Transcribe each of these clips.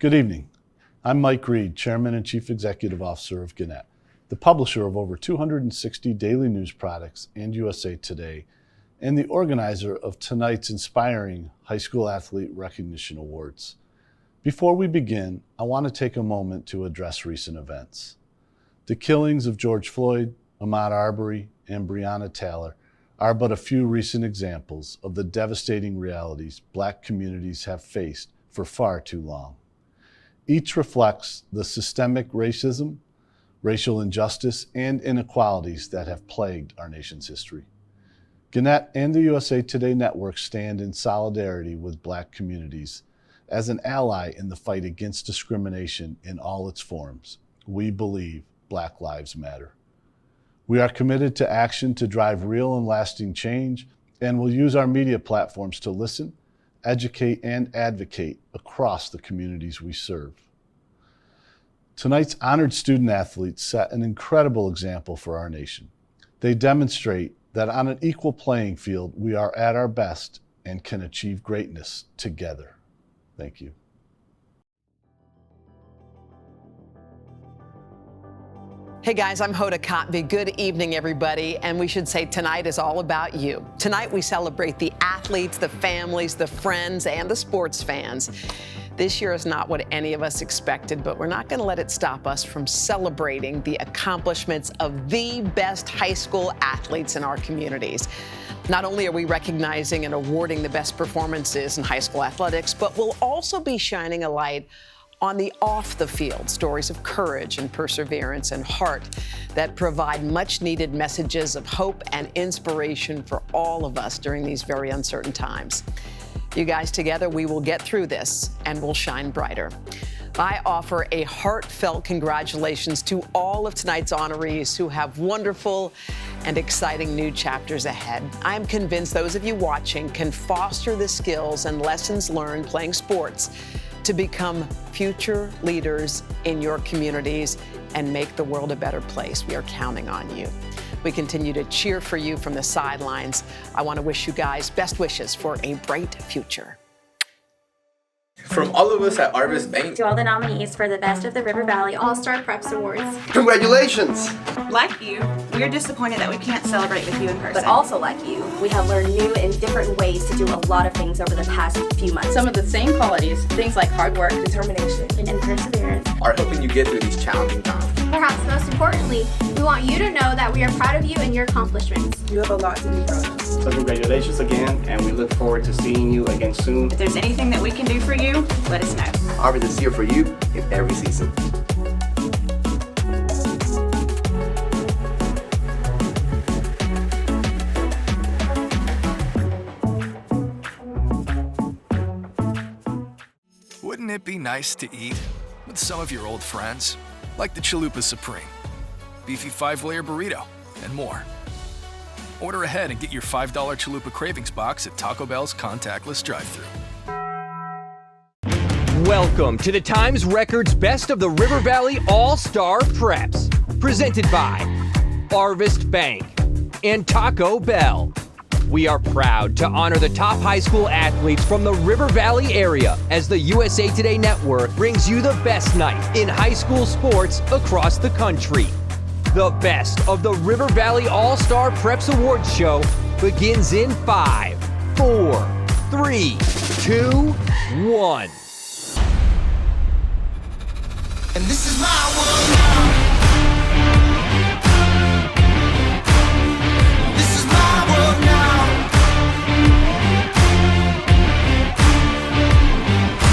Good evening. I'm Mike Reed, Chairman and Chief Executive Officer of Gannett, the publisher of over 260 daily news products and USA Today, and the organizer of tonight's inspiring High School Athlete Recognition Awards. Before we begin, I want to take a moment to address recent events. The killings of George Floyd, Ahmaud Arbery, and Breonna Taylor are but a few recent examples of the devastating realities Black communities have faced for far too long. Each reflects the systemic racism, racial injustice, and inequalities that have plagued our nation's history. Gannett and the USA Today Network stand in solidarity with Black communities as an ally in the fight against discrimination in all its forms. We believe Black lives matter. We are committed to action to drive real and lasting change, and will use our media platforms to listen, educate, and advocate across the communities we serve. Tonight's honored student athletes set an incredible example for our nation. They demonstrate that on an equal playing field, we are at our best and can achieve greatness together. Thank you. Hey guys, I'm Hoda Kotb. Good evening, everybody. And we should say tonight is all about you. Tonight we celebrate the athletes, the families, the friends, and the sports fans. This year is not what any of us expected, but we're not going to let it stop us from celebrating the accomplishments of the best high school athletes in our communities. Not only are we recognizing and awarding the best performances in high school athletics, but we'll also be shining a light on the off the field stories of courage and perseverance and heart that provide much needed messages of hope and inspiration for all of us during these very uncertain times. You guys, together we will get through this and we'll shine brighter. I offer a heartfelt congratulations to all of tonight's honorees who have wonderful and exciting new chapters ahead. I'm convinced those of you watching can foster the skills and lessons learned playing sports to become future leaders in your communities and make the world a better place. We are counting on you. We continue to cheer for you from the sidelines. I want to wish you guys best wishes for a bright future. From all of us at Arvis Bank, to all the nominees for the Best of the River Valley All-Star Preps Awards. Congratulations! Like you, we are disappointed that we can't celebrate with you in person. But also like you, we have learned new and different ways to do a lot of things over the past few months. Some of the same qualities, things like hard work, determination, and perseverance, are helping you get through these challenging times. Perhaps most importantly, we want you to know that we are proud of you and your accomplishments. You have a lot to be proud of. So congratulations again, and we look forward to seeing you again soon. If there's anything that we can do for you, let us know. Arvis is here for you in every season. Wouldn't it be nice to eat with some of your old friends? Like the Chalupa Supreme, beefy 5-layer burrito, and more. Order ahead and get your $5 Chalupa Cravings box at Taco Bell's contactless drive-thru. Welcome to the Times Records Best of the River Valley All-Star Preps, presented by Arvis Bank and Taco Bell. We are proud to honor the top high school athletes from the River Valley area as the USA Today Network brings you the best night in high school sports across the country. The Best of the River Valley All-Star Preps Awards show begins in 5, 4, 3, 2, 1. And this is my world now. This is my world now.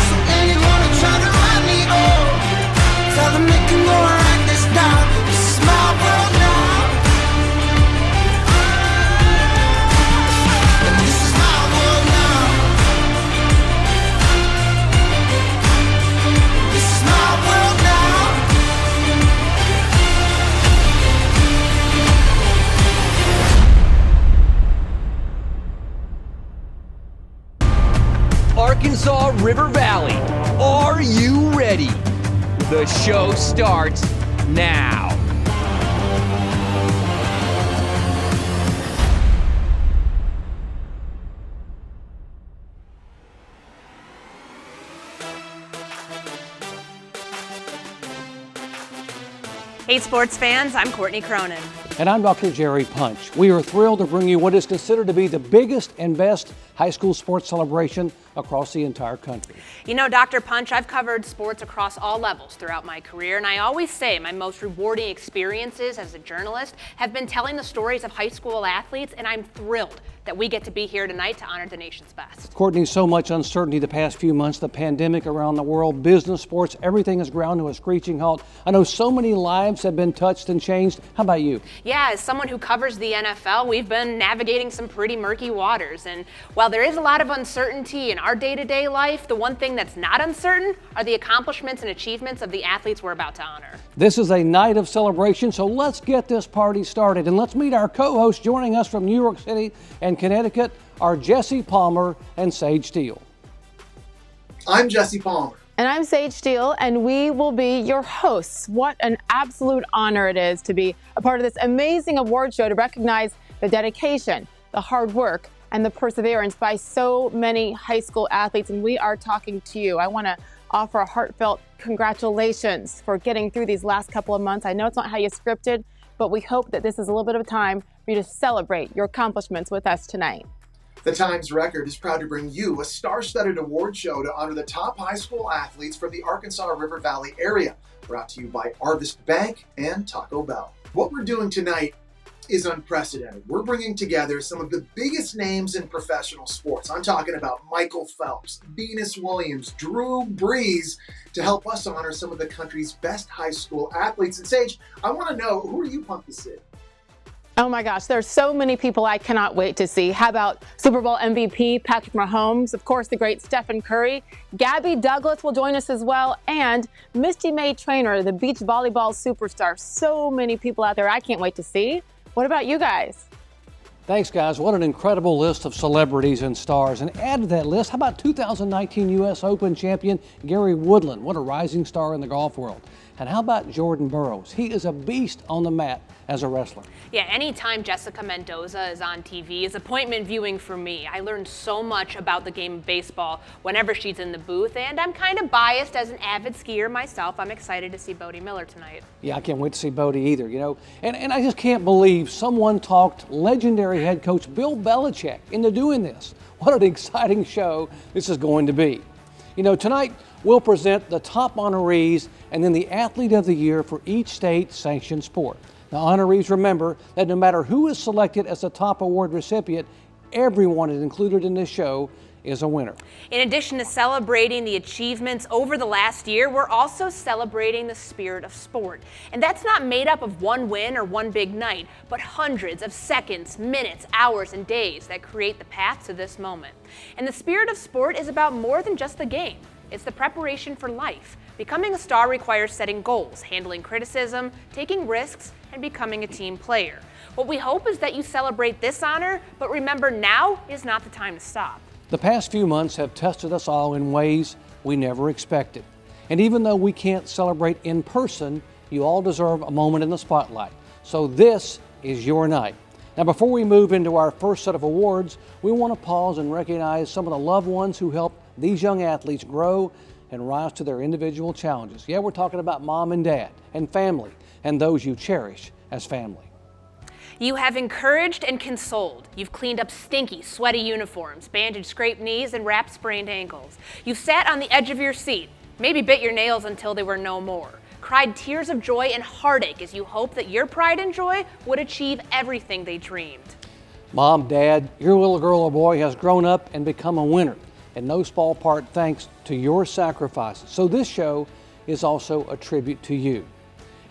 So anyone who try to write me off, tell them they can go and write this down. This is my world now. And this is my world now. This is my world now. Arkansas River Valley, are you ready? The show starts now. Hey sports fans, I'm Courtney Cronin. And I'm Dr. Jerry Punch. We are thrilled to bring you what is considered to be the biggest and best high school sports celebration across the entire country. You know, Dr. Punch, I've covered sports across all levels throughout my career, and I always say my most rewarding experiences as a journalist have been telling the stories of high school athletes, and I'm thrilled that we get to be here tonight to honor the nation's best. Courtney, so much uncertainty the past few months, the pandemic around the world, business, sports, everything has ground to a screeching halt. I know so many lives have been touched and changed. How about you? Yeah, as someone who covers the NFL, we've been navigating some pretty murky waters. And while there is a lot of uncertainty in our day-to-day life, the one thing that's not uncertain are the accomplishments and achievements of the athletes we're about to honor. This is a night of celebration, so let's get this party started. And let's meet our co-hosts joining us from New York City and Connecticut are Jesse Palmer and Sage Steele. I'm Jesse Palmer. And I'm Sage Steele, and we will be your hosts. What an absolute honor it is to be a part of this amazing award show to recognize the dedication, the hard work, and the perseverance by so many high school athletes. And we are talking to you. I want to offer a heartfelt congratulations for getting through these last couple of months. I know it's not how you scripted, but we hope that this is a little bit of a time for you to celebrate your accomplishments with us tonight. The Times Record is proud to bring you a star-studded award show to honor the top high school athletes from the Arkansas River Valley area, brought to you by Harvest Bank and Taco Bell. What we're doing tonight is unprecedented. We're bringing together some of the biggest names in professional sports. I'm talking about Michael Phelps, Venus Williams, Drew Brees, to help us honor some of the country's best high school athletes. And Sage, I want to know, who are you pumped to see? Oh my gosh, there's so many people I cannot wait to see. How about Super Bowl MVP Patrick Mahomes, of course the great Stephen Curry, Gabby Douglas will join us as well, and Misty May Traynor, the beach volleyball superstar. So many people out there I can't wait to see. What about you guys? Thanks, guys. What an incredible list of celebrities and stars. And add to that list, how about 2019 U.S. Open champion Gary Woodland? What a rising star in the golf world. And how about Jordan Burroughs? He is a beast on the mat as a wrestler. Yeah, anytime Jessica Mendoza is on TV is appointment viewing for me. I learned so much about the game of baseball whenever she's in the booth, and I'm kind of biased as an avid skier myself. I'm excited to see Bodie Miller tonight. Yeah, I can't wait to see Bodie either, you know. And I just can't believe someone talked legendary head coach Bill Belichick into doing this. What an exciting show this is going to be. You know, tonight we'll present the top honorees and then the athlete of the year for each state-sanctioned sport. Now, honorees, remember that no matter who is selected as the top award recipient, everyone is included in this show is a winner. In addition to celebrating the achievements over the last year, we're also celebrating the spirit of sport. And that's not made up of one win or one big night, but hundreds of seconds, minutes, hours, and days that create the path to this moment. And the spirit of sport is about more than just the game. It's the preparation for life. Becoming a star requires setting goals, handling criticism, taking risks, and becoming a team player. What we hope is that you celebrate this honor, but remember, now is not the time to stop. The past few months have tested us all in ways we never expected. And even though we can't celebrate in person, you all deserve a moment in the spotlight. So this is your night. Now, before we move into our first set of awards, we want to pause and recognize some of the loved ones who helped these young athletes grow and rise to their individual challenges. Yeah, we're talking about mom and dad and family and those you cherish as family. You have encouraged and consoled. You've cleaned up stinky, sweaty uniforms, bandaged scraped knees, and wrapped sprained ankles. You've sat on the edge of your seat, maybe bit your nails until they were no more, cried tears of joy and heartache as you hoped that your pride and joy would achieve everything they dreamed. Mom, Dad, your little girl or boy has grown up and become a winner, in no small part thanks to your sacrifices. So this show is also a tribute to you.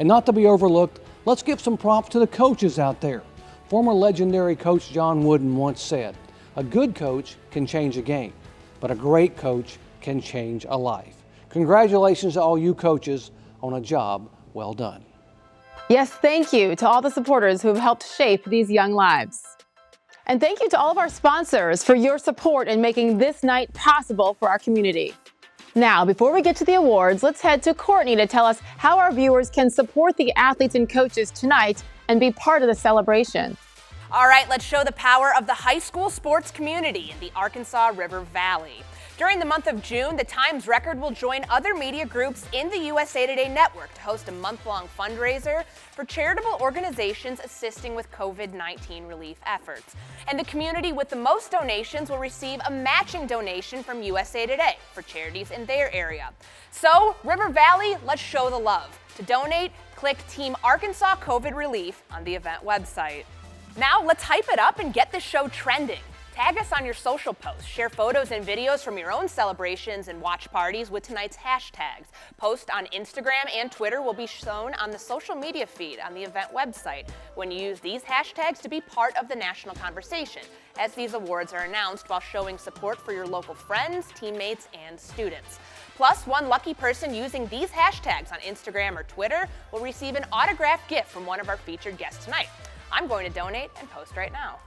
And not to be overlooked, let's give some props to the coaches out there. Former legendary coach John Wooden once said, "A good coach can change a game, but a great coach can change a life." Congratulations to all you coaches on a job well done. Yes, thank you to all the supporters who have helped shape these young lives. And thank you to all of our sponsors for your support in making this night possible for our community. Now, before we get to the awards, let's head to Courtney to tell us how our viewers can support the athletes and coaches tonight and be part of the celebration. All right, let's show the power of the high school sports community in the Arkansas River Valley. During the month of June, the Times Record will join other media groups in the USA Today network to host a month-long fundraiser for charitable organizations assisting with COVID-19 relief efforts. And the community with the most donations will receive a matching donation from USA Today for charities in their area. So, River Valley, let's show the love. To donate, click Team Arkansas COVID Relief on the event website. Now, let's hype it up and get the show trending. Tag us on your social posts, share photos and videos from your own celebrations and watch parties with tonight's hashtags. Post on Instagram and Twitter will be shown on the social media feed on the event website when you use these hashtags to be part of the national conversation, as these awards are announced while showing support for your local friends, teammates, and students. Plus, one lucky person using these hashtags on Instagram or Twitter will receive an autographed gift from one of our featured guests tonight. I'm going to donate and post right now.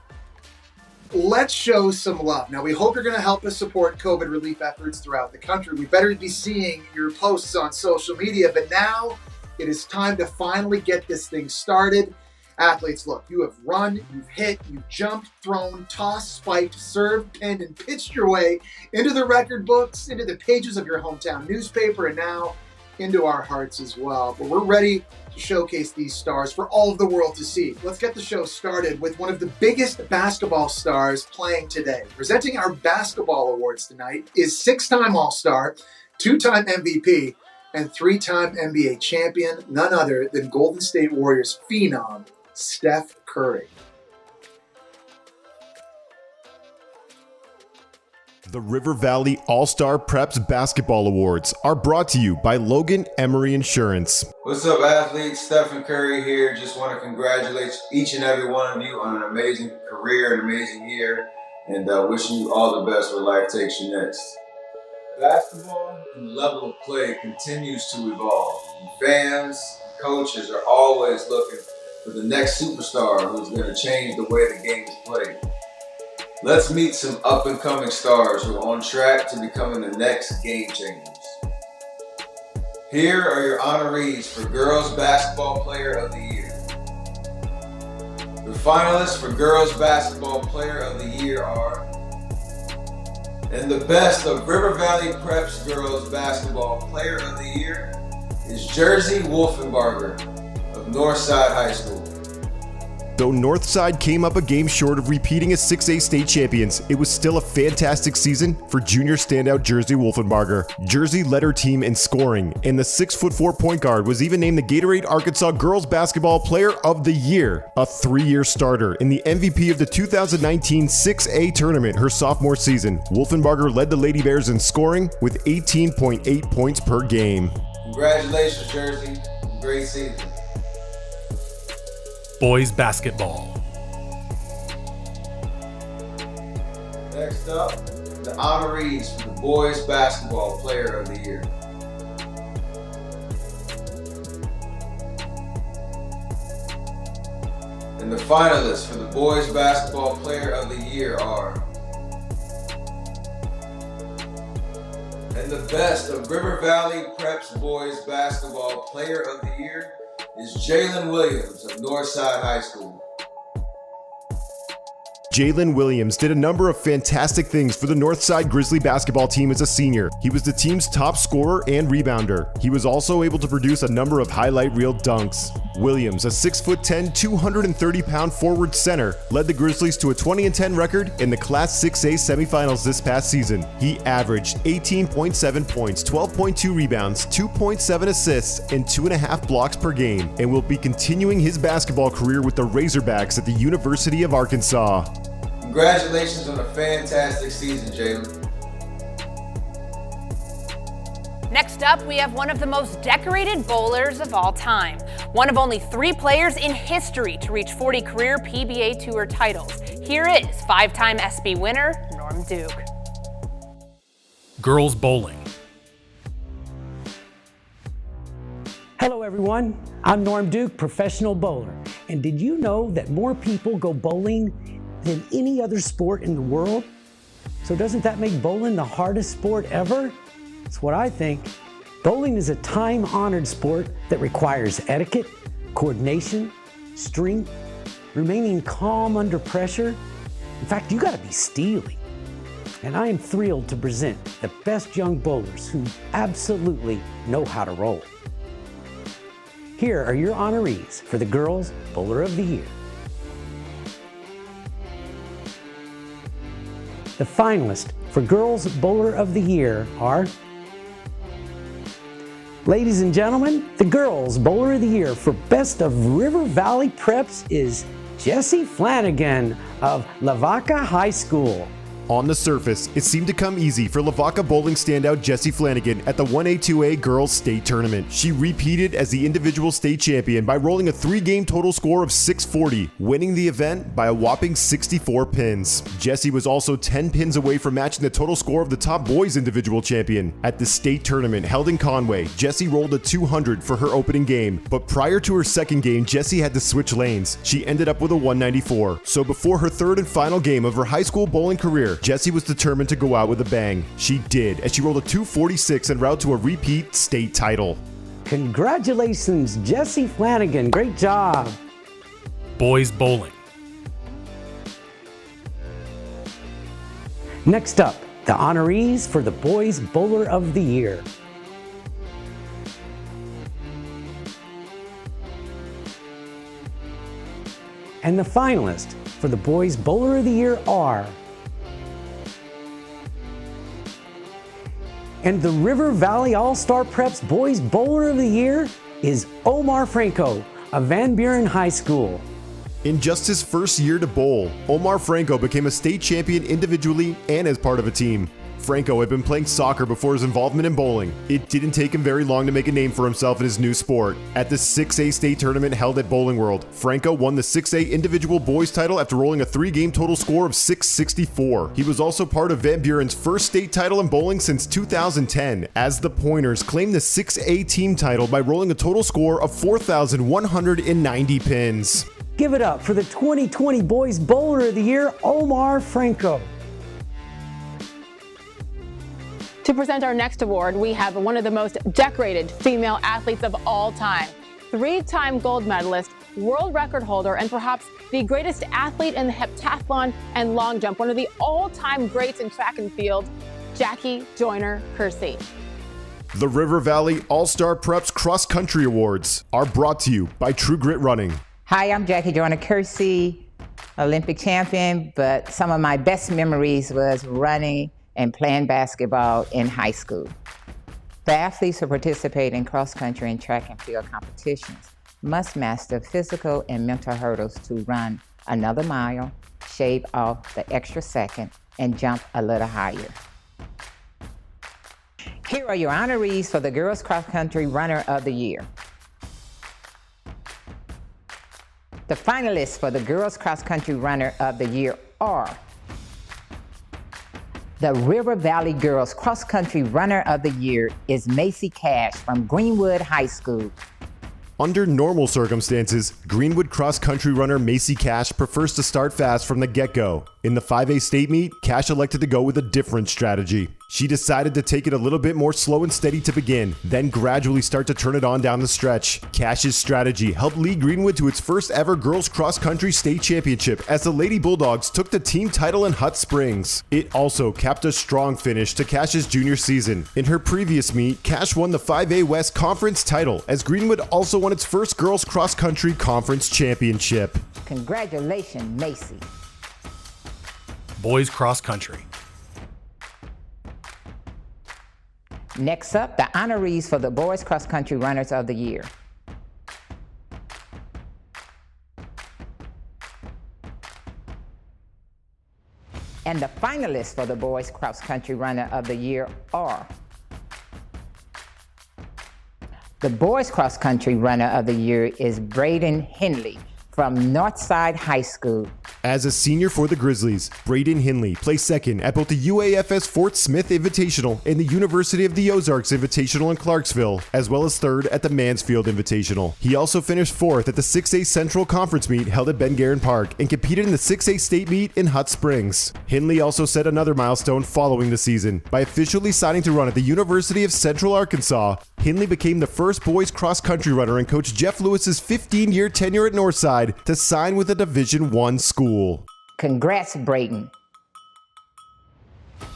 Let's show some love. Now, we hope you're going to help us support COVID relief efforts throughout the country. We better be seeing your posts on social media, but now it is time to finally get this thing started. Athletes, look, you have run, you've hit, you've jumped, thrown, tossed, spiked, served, pinned, and pitched your way into the record books, into the pages of your hometown newspaper, and now into our hearts as well. But we're ready to showcase these stars for all of the world to see. Let's get the show started with one of the biggest basketball stars playing today. Presenting our basketball awards tonight is 6-time All-Star, 2-time MVP, and 3-time NBA champion, none other than Golden State Warriors phenom, Steph Curry. The River Valley All-Star Preps Basketball Awards are brought to you by Logan Emery Insurance. What's up, athletes? Stephen Curry here. Just want to congratulate each and every one of you on an amazing career, an amazing year, and wishing you all the best where life takes you next. Basketball and the level of play continues to evolve. And fans, coaches are always looking for the next superstar who's going to change the way the game is played. Let's meet some up-and-coming stars who are on track to becoming the next game changers. Here are your honorees for Girls Basketball Player of the Year. The finalists for Girls Basketball Player of the Year are, and the best of River Valley Preps Girls Basketball Player of the Year is Jersey Wolfenbarger of Northside High School. Though Northside came up a game short of repeating as 6A state champions, it was still a fantastic season for junior standout Jersey Wolfenbarger. Jersey led her team in scoring, and the 6'4" point guard was even named the Gatorade Arkansas Girls Basketball Player of the Year, a 3-year starter, and the MVP of the 2019 6A tournament her sophomore season. Wolfenbarger led the Lady Bears in scoring with 18.8 points per game. Congratulations, Jersey. Great season. Boys basketball. Next up, the honorees for the Boys Basketball Player of the Year. And the finalists for the Boys Basketball Player of the Year are, and the best of River Valley Preps Boys Basketball Player of the Year is Jalen Williams of Northside High School. Jalen Williams did a number of fantastic things for the Northside Grizzly basketball team as a senior. He was the team's top scorer and rebounder. He was also able to produce a number of highlight reel dunks. Williams, a 6'10", 230-pound forward center, led the Grizzlies to a 20-10 record in the Class 6A semifinals this past season. He averaged 18.7 points, 12.2 rebounds, 2.7 assists, and 2.5 blocks per game, and will be continuing his basketball career with the Razorbacks at the University of Arkansas. Congratulations on a fantastic season, Jalen. Next up, we have one of the most decorated bowlers of all time. One of only 3 players in history to reach 40 career PBA Tour titles. Here is 5-time SB winner, Norm Duke. Girls bowling. Hello everyone, I'm Norm Duke, professional bowler. And did you know that more people go bowling than any other sport in the world? So doesn't that make bowling the hardest sport ever? That's what I think. Bowling is a time-honored sport that requires etiquette, coordination, strength, remaining calm under pressure. In fact, you gotta be steely. and I am thrilled to present the best young bowlers who absolutely know how to roll. Here are your honorees for the Girls Bowler of the Year. The finalists for Girls Bowler of the Year are, ladies and gentlemen, the Girls Bowler of the Year for Best of River Valley Preps is Jessie Flanagan of Lavaca High School. On the surface, it seemed to come easy for Lavaca bowling standout Jessie Flanagan at the 1A2A Girls State Tournament. She repeated as the individual state champion by rolling a 3-game total score of 640, winning the event by a whopping 64 pins. Jessie was also 10 pins away from matching the total score of the top boys individual champion. At the state tournament held in Conway, Jessie rolled a 200 for her opening game, but prior to her second game, Jessie had to switch lanes. She ended up with a 194. So before her third and final game of her high school bowling career, Jessie was determined to go out with a bang. She did, as she rolled a 246 en route to a repeat state title. Congratulations, Jessie Flanagan. Great job. Boys bowling. Next up, the honorees for the Boys Bowler of the Year. And the finalists for the Boys Bowler of the Year are, and the River Valley All-Star Preps Boys Bowler of the Year is Omar Franco of Van Buren High School. In just his first year to bowl, Omar Franco became a state champion individually and as part of a team. Franco had been playing soccer before his involvement in bowling. It didn't take him very long to make a name for himself in his new sport. At the 6A state tournament held at Bowling World, Franco won the 6A individual boys title after rolling a 3-game total score of 664. He was also part of Van Buren's first state title in bowling since 2010, as the Pointers claimed the 6A team title by rolling a total score of 4,190 pins. Give it up for the 2020 Boys Bowler of the Year, Omar Franco. To present our next award, we have one of the most decorated female athletes of all time. 3-time gold medalist, world record holder, and perhaps the greatest athlete in the heptathlon and long jump, one of the all-time greats in track and field, Jackie Joyner-Kersee. The River Valley All-Star Preps Cross Country Awards are brought to you by True Grit Running. Hi, I'm Jackie Joyner-Kersee, Olympic champion, but some of my best memories was running and playing basketball in high school. The athletes who participate in cross-country and track and field competitions must master physical and mental hurdles to run another mile, shave off the extra second, and jump a little higher. Here are your honorees for the Girls Cross Country Runner of the Year. The finalists for the Girls Cross Country Runner of the Year are the River Valley Girls Cross Country Runner of the Year is Macy Cash from Greenwood High School. Under normal circumstances, Greenwood cross-country runner Macy Cash prefers to start fast from the get-go. In the 5A state meet, Cash elected to go with a different strategy. She decided to take it a little bit more slow and steady to begin, then gradually start to turn it on down the stretch. Cash's strategy helped lead Greenwood to its first ever girls cross-country state championship as the Lady Bulldogs took the team title in Hot Springs. It also capped a strong finish to Cash's junior season. In her previous meet, Cash won the 5A West Conference title as Greenwood also won its first girls cross-country conference championship. Congratulations, Macy. Boys cross country. Next up, the honorees for the Boys Cross Country Runners of the Year. And the finalists for the Boys Cross Country Runner of the Year are the Boys Cross Country Runner of the Year is Braden Henley from Northside High School. As a senior for the Grizzlies, Braden Henley placed second at both the UAFS Fort Smith Invitational and the University of the Ozarks Invitational in Clarksville, as well as third at the Mansfield Invitational. He also finished fourth at the 6A Central Conference meet held at Ben Guerin Park and competed in the 6A State meet in Hot Springs. Henley also set another milestone following the season. By officially signing to run at the University of Central Arkansas, Henley became the first boys cross-country runner in Coach Jeff Lewis's 15-year tenure at Northside to sign with a Division I school. Congrats, Braden.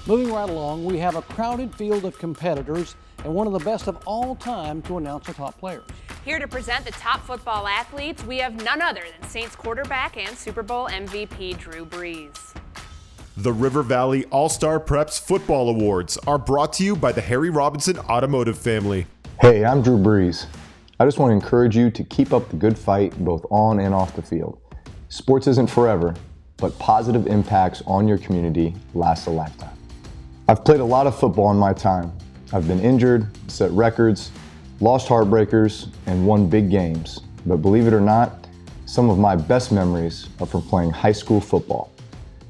Moving right along, we have a crowded field of competitors and one of the best of all time to announce our top players. Here to present the top football athletes, we have none other than Saints quarterback and Super Bowl MVP Drew Brees. The River Valley All-Star Preps Football Awards are brought to you by the Harry Robinson Automotive family. Hey, I'm Drew Brees. I just want to encourage you to keep up the good fight both on and off the field. Sports isn't forever, but positive impacts on your community last a lifetime. I've played a lot of football in my time. I've been injured, set records, lost heartbreakers, and won big games. But believe it or not, some of my best memories are from playing high school football.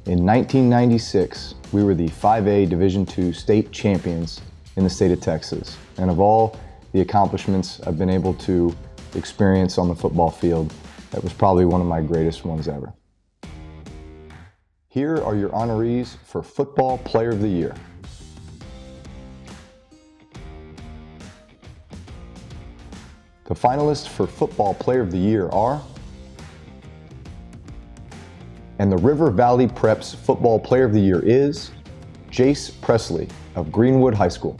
In 1996, we were the 5A Division II state champions in the state of Texas. And of all the accomplishments I've been able to experience on the football field, that was probably one of my greatest ones ever. Here are your honorees for Football Player of the Year. The finalists for Football Player of the Year are, and the River Valley Preps Football Player of the Year is Jace Presley of Greenwood High School.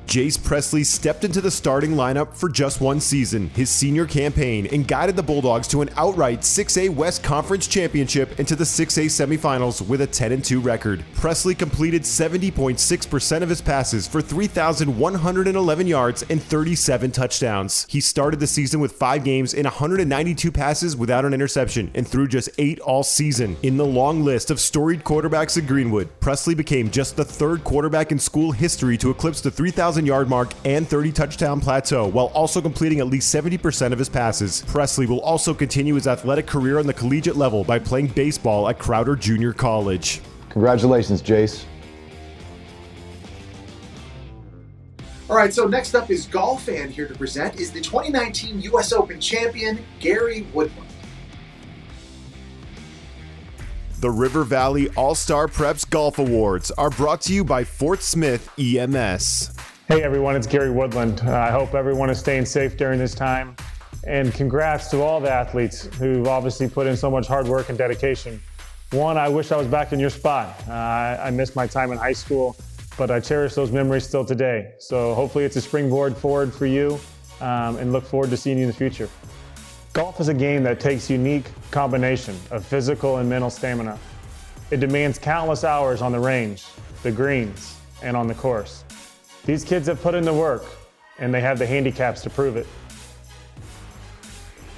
Jace Presley stepped into the starting lineup for just one season, his senior campaign, and guided the Bulldogs to an outright 6A West Conference championship into the 6A semifinals with a 10-2 record. Presley completed 70.6% of his passes for 3,111 yards and 37 touchdowns. He started the season with 5 games and 192 passes without an interception and threw just 8 all season. In the long list of storied quarterbacks at Greenwood, Presley became just the 3rd quarterback in school history to eclipse the 3,000-yard mark and 30-touchdown plateau, while also completing at least 70% of his passes. Presley will also continue his athletic career on the collegiate level by playing baseball at Crowder Junior College. Congratulations, Jace. All right, so next up is golf, and here to present is the 2019 U.S. Open champion, Gary Woodland. The River Valley All-Star Preps Golf Awards are brought to you by Fort Smith EMS. Hey everyone, it's Gary Woodland. I hope everyone is staying safe during this time. And congrats to all the athletes who've obviously put in so much hard work and dedication. One, I wish I was back in your spot. I missed my time in high school, but I cherish those memories still today. So hopefully it's a springboard forward for you, and look forward to seeing you in the future. Golf is a game that takes unique combination of physical and mental stamina. It demands countless hours on the range, the greens, and on the course. These kids have put in the work, and they have the handicaps to prove it.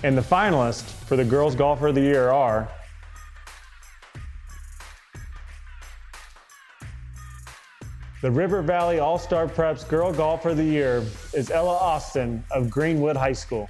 And the finalists for the Girls Golfer of the Year are the River Valley All-Star Preps Girl Golfer of the Year is Ella Austin of Greenwood High School.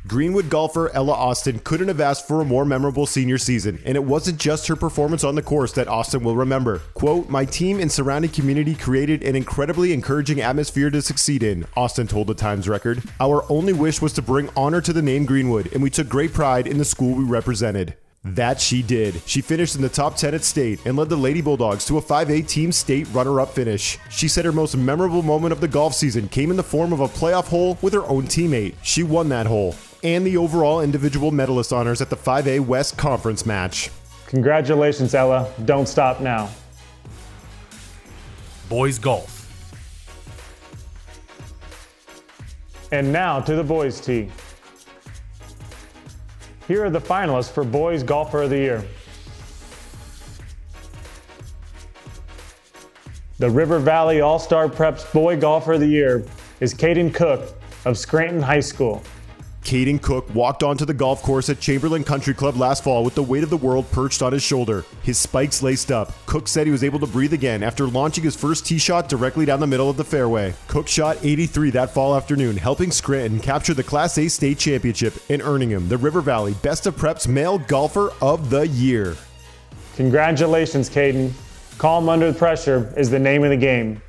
Greenwood golfer Ella Austin couldn't have asked for a more memorable senior season, and it wasn't just her performance on the course that Austin will remember. Quote, "My team and surrounding community created an incredibly encouraging atmosphere to succeed in," Austin told the Times Record. "Our only wish was to bring honor to the name Greenwood, and we took great pride in the school we represented." That she did. She finished in the top 10 at state and led the Lady Bulldogs to a 5A team state runner-up finish. She said her most memorable moment of the golf season came in the form of a playoff hole with her own teammate. She won that hole and the overall individual medalist honors at the 5A West Conference match. Congratulations, Ella. Don't stop now. Boys golf. And now to the boys tee. Here are the finalists for Boys Golfer of the Year. The River Valley All-Star Preps Boy Golfer of the Year is Caden Cook of Scranton High School. Caden Cook walked onto the golf course at Chamberlain Country Club last fall with the weight of the world perched on his shoulder, his spikes laced up. Cook said he was able to breathe again after launching his first tee shot directly down the middle of the fairway. Cook shot 83 that fall afternoon, helping Scranton capture the Class A state championship and earning him the River Valley Best of Preps Male Golfer of the Year. Congratulations, Caden. Calm under the pressure is the name of the game.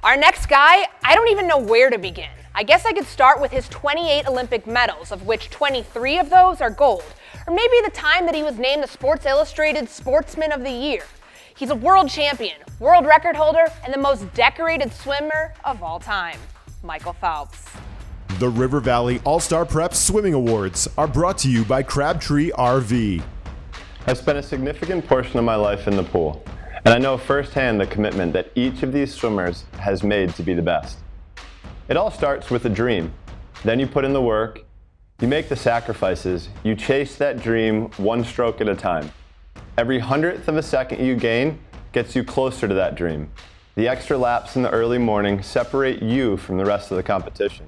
Our next guy, I don't even know where to begin. I guess I could start with his 28 Olympic medals, of which 23 of those are gold. Or maybe the time that he was named the Sports Illustrated Sportsman of the Year. He's a world champion, world record holder, and the most decorated swimmer of all time, Michael Phelps. The River Valley All-Star Prep Swimming Awards are brought to you by Crabtree RV. I've spent a significant portion of my life in the pool, and I know firsthand the commitment that each of these swimmers has made to be the best. It all starts with a dream. Then you put in the work, you make the sacrifices, you chase that dream one stroke at a time. Every 100th of a second you gain gets you closer to that dream. The extra laps in the early morning separate you from the rest of the competition.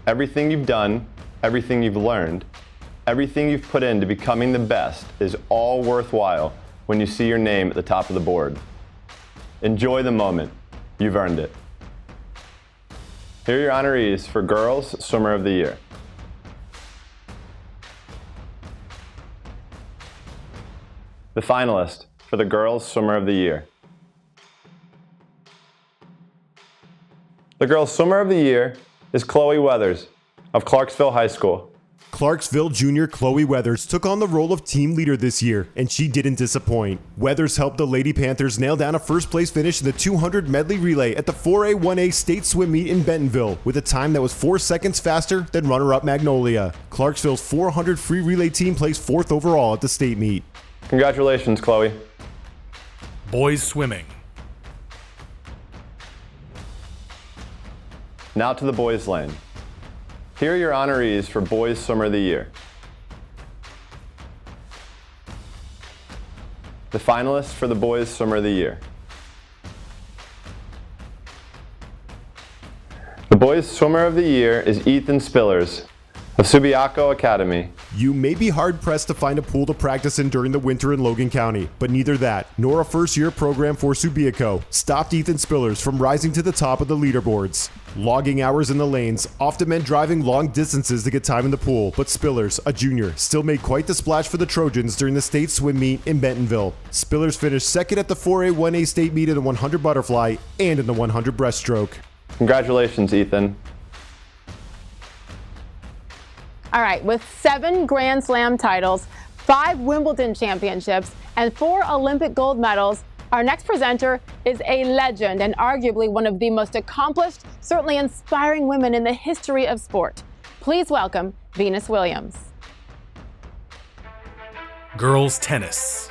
Everything you've done, everything you've learned, everything you've put into becoming the best is all worthwhile when you see your name at the top of the board. Enjoy the moment. You've earned it. Here are your honorees for Girls Swimmer of the Year. The finalist for the Girls Swimmer of the Year. The Girls Swimmer of the Year is Chloe Weathers of Clarksville High School. Clarksville junior Chloe Weathers took on the role of team leader this year, and she didn't disappoint. Weathers helped the Lady Panthers nail down a first-place finish in the 200 medley relay at the 4A 1A state swim meet in Bentonville, with a time that was 4 seconds faster than runner-up Magnolia. Clarksville's 400 free relay team placed 4th overall at the state meet. Congratulations, Chloe. Boys swimming. Now to the boys lane. Here are your honorees for Boys Swimmer of the Year. The finalists for the Boys Swimmer of the Year. The Boys Swimmer of the Year is Ethan Spillers of Subiaco Academy. You may be hard-pressed to find a pool to practice in during the winter in Logan County, but neither that, nor a first-year program for Subiaco stopped Ethan Spillers from rising to the top of the leaderboards. Logging hours in the lanes often meant driving long distances to get time in the pool, but Spillers, a junior, still made quite the splash for the Trojans during the state swim meet in Bentonville. Spillers finished second at the 4A 1A state meet in the 100 butterfly and in the 100 breaststroke. Congratulations, Ethan. All right, with 7 Grand Slam titles, 5 Wimbledon championships, and 4 Olympic gold medals, our next presenter is a legend and arguably one of the most accomplished, certainly inspiring women in the history of sport. Please welcome Venus Williams. Girls tennis.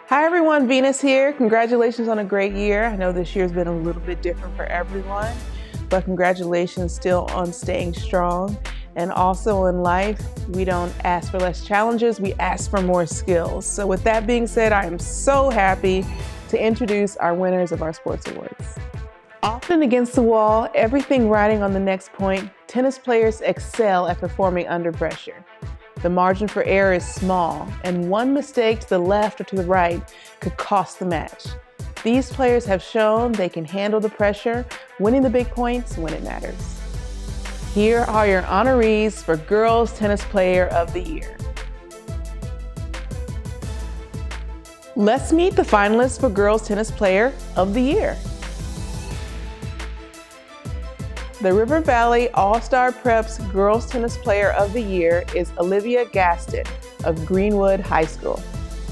Hi everyone, Venus here. Congratulations on a great year. I know this year's been a little bit different for everyone, but congratulations still on staying strong. And also in life, we don't ask for less challenges, we ask for more skills. So with that being said, I am so happy to introduce our winners of our sports awards. Often against the wall, everything riding on the next point, tennis players excel at performing under pressure. The margin for error is small, and one mistake to the left or to the right could cost the match. These players have shown they can handle the pressure, winning the big points when it matters. Here are your honorees for Girls Tennis Player of the Year. Let's meet the finalists for Girls Tennis Player of the Year. The River Valley All-Star Preps Girls Tennis Player of the Year is Olivia Gaston of Greenwood High School.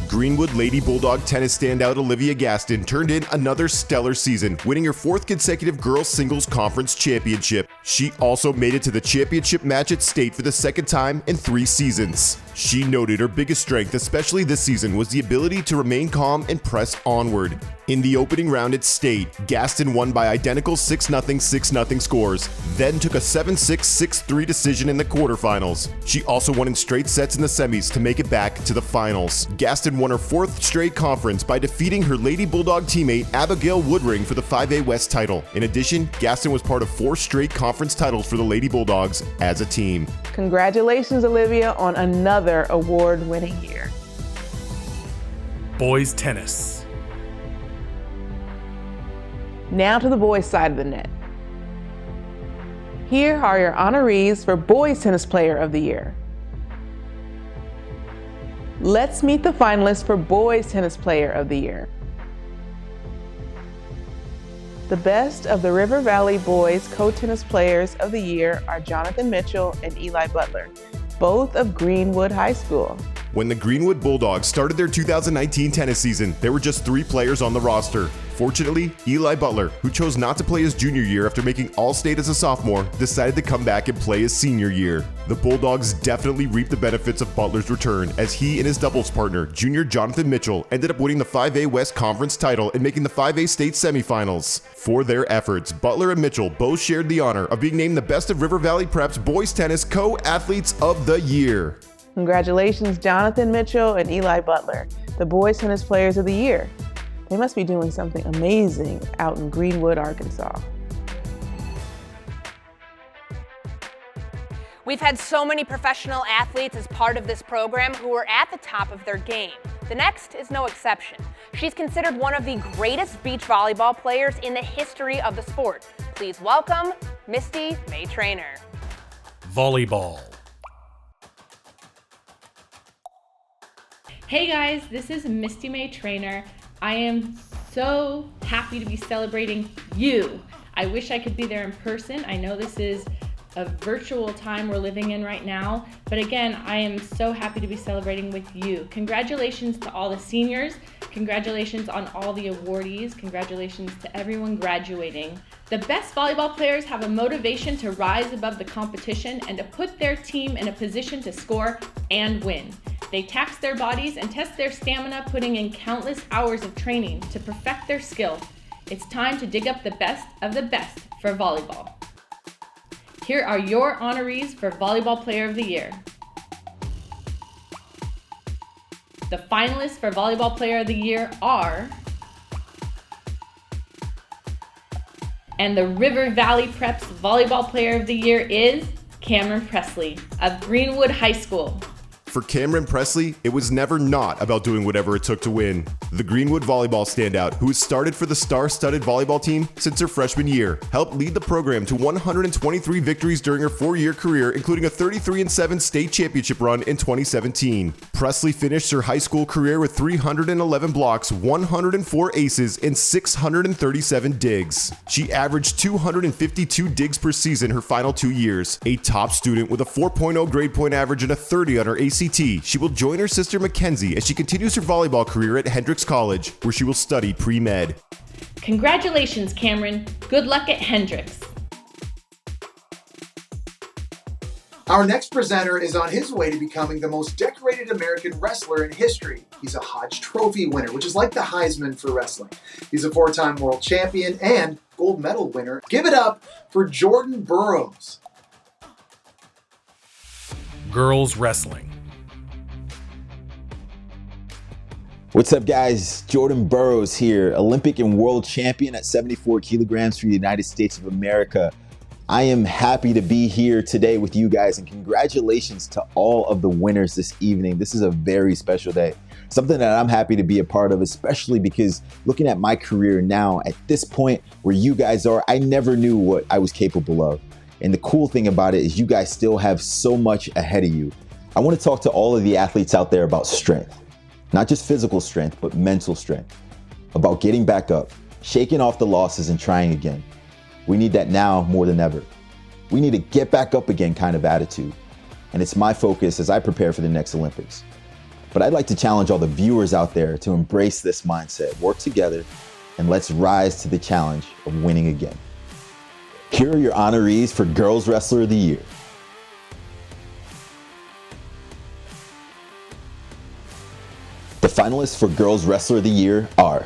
Greenwood Lady Bulldog tennis standout Olivia Gaston turned in another stellar season, winning her 4th consecutive girls singles conference championship. She also made it to the championship match at state for the 2nd time in 3 seasons. She noted her biggest strength, especially this season, was the ability to remain calm and press onward. In the opening round at state, Gaston won by identical 6-0, 6-0 scores, then took a 7-6, 6-3 decision in the quarterfinals. She also won in straight sets in the semis to make it back to the finals. Gaston won her 4th straight conference by defeating her Lady Bulldog teammate Abigail Woodring for the 5A West title. In addition, Gaston was part of 4 straight conference titles for the Lady Bulldogs as a team. Congratulations, Olivia, on another award-winning year. Boys tennis. Now to the boys' side of the net. Here are your honorees for Boys Tennis Player of the Year. Let's meet the finalists for Boys Tennis Player of the Year. The best of the River Valley Boys Co-Tennis Players of the Year are Jonathan Mitchell and Eli Butler, both of Greenwood High School. When the Greenwood Bulldogs started their 2019 tennis season, there were just 3 players on the roster. Fortunately, Eli Butler, who chose not to play his junior year after making All-State as a sophomore, decided to come back and play his senior year. The Bulldogs definitely reaped the benefits of Butler's return, as he and his doubles partner, junior Jonathan Mitchell, ended up winning the 5A West Conference title and making the 5A state semifinals. For their efforts, Butler and Mitchell both shared the honor of being named the Best of River Valley Prep's Boys Tennis Co-Athletes of the Year. Congratulations, Jonathan Mitchell and Eli Butler, the Boys Tennis Players of the Year. They must be doing something amazing out in Greenwood, Arkansas. We've had so many professional athletes as part of this program who are at the top of their game. The next is no exception. She's considered one of the greatest beach volleyball players in the history of the sport. Please welcome Misty May Trainer. Volleyball. Hey guys, this is Misty May Trainer. I am so happy to be celebrating you. I wish I could be there in person. I know this is a virtual time we're living in right now, but again, I am so happy to be celebrating with you. Congratulations to all the seniors. Congratulations on all the awardees. Congratulations to everyone graduating. The best volleyball players have a motivation to rise above the competition and to put their team in a position to score and win. They tax their bodies and test their stamina, putting in countless hours of training to perfect their skill. It's time to dig up the best of the best for volleyball. Here are your honorees for Volleyball Player of the Year. The finalists for Volleyball Player of the Year are, and the River Valley Preps Volleyball Player of the Year is Cameron Presley of Greenwood High School. For Cameron Presley, it was never not about doing whatever it took to win. The Greenwood volleyball standout, who has started for the star-studded volleyball team since her freshman year, helped lead the program to 123 victories during her 4-year career, including a 33-7 state championship run in 2017. Presley finished her high school career with 311 blocks, 104 aces, and 637 digs. She averaged 252 digs per season her final 2 years. A top student with a 4.0 grade point average and a 30 on her ACT, she will join her sister Mackenzie as she continues her volleyball career at Hendrix College, where she will study pre-med. Congratulations, Cameron. Good luck at Hendrix. Our next presenter is on his way to becoming the most decorated American wrestler in history. He's a Hodge Trophy winner, which is like the Heisman for wrestling. He's a 4-time world champion and gold medal winner. Give it up for Jordan Burroughs. Girls wrestling. What's up, guys? Jordan Burroughs here, Olympic and world champion at 74 kilograms for the United States of America. I am happy to be here today with you guys, and congratulations to all of the winners this evening. This is a very special day, something that I'm happy to be a part of, especially because looking at my career now, at this point where you guys are, I never knew what I was capable of. And the cool thing about it is you guys still have so much ahead of you. I want to talk to all of the athletes out there about strength. Not just physical strength, but mental strength. About getting back up, shaking off the losses and trying again. We need that now more than ever. We need a get back up again kind of attitude. And it's my focus as I prepare for the next Olympics. But I'd like to challenge all the viewers out there to embrace this mindset, work together, and let's rise to the challenge of winning again. Here are your honorees for Girls Wrestler of the Year. The finalists for Girls Wrestler of the Year are: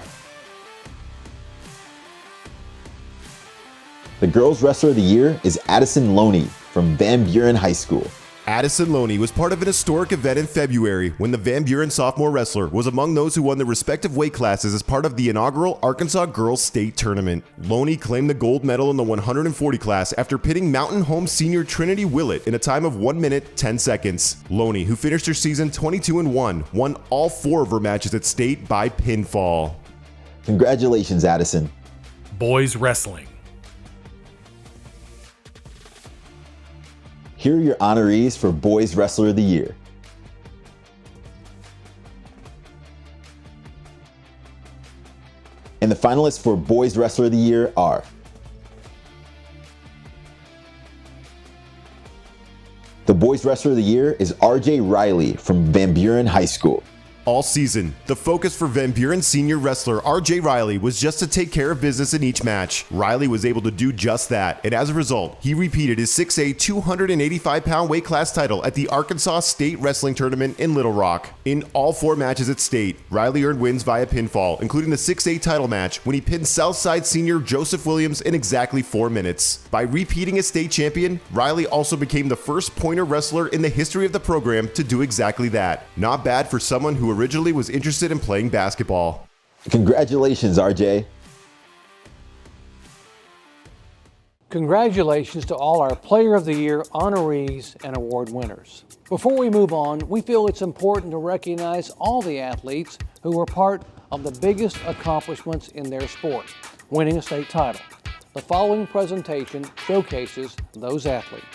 the Girls Wrestler of the Year is Addison Loney from Van Buren High School. Addison Loney was part of an historic event in February when the Van Buren sophomore wrestler was among those who won their respective weight classes as part of the inaugural Arkansas Girls State Tournament. Loney claimed the gold medal in the 140 class after pitting Mountain Home senior Trinity Willett in a time of 1 minute, 10 seconds. Loney, who finished her season 22-1, won all 4 of her matches at state by pinfall. Congratulations, Addison. Boys wrestling. Here are your honorees for Boys Wrestler of the Year. And the finalists for Boys Wrestler of the Year are: the Boys Wrestler of the Year is RJ Riley from Van Buren High School. All season, the focus for Van Buren senior wrestler RJ Riley was just to take care of business in each match. Riley was able to do just that, and as a result, he repeated his 6A 285-pound weight class title at the Arkansas State Wrestling Tournament in Little Rock. In all 4 matches at state, Riley earned wins via pinfall, including the 6A title match when he pinned Southside senior Joseph Williams in exactly 4 minutes. By repeating as state champion, Riley also became the first pointer wrestler in the history of the program to do exactly that. Not bad for someone who originally was interested in playing basketball. Congratulations, RJ. Congratulations to all our Player of the Year honorees and award winners. Before we move on, we feel it's important to recognize all the athletes who were part of the biggest accomplishments in their sport, winning a state title. The following presentation showcases those athletes.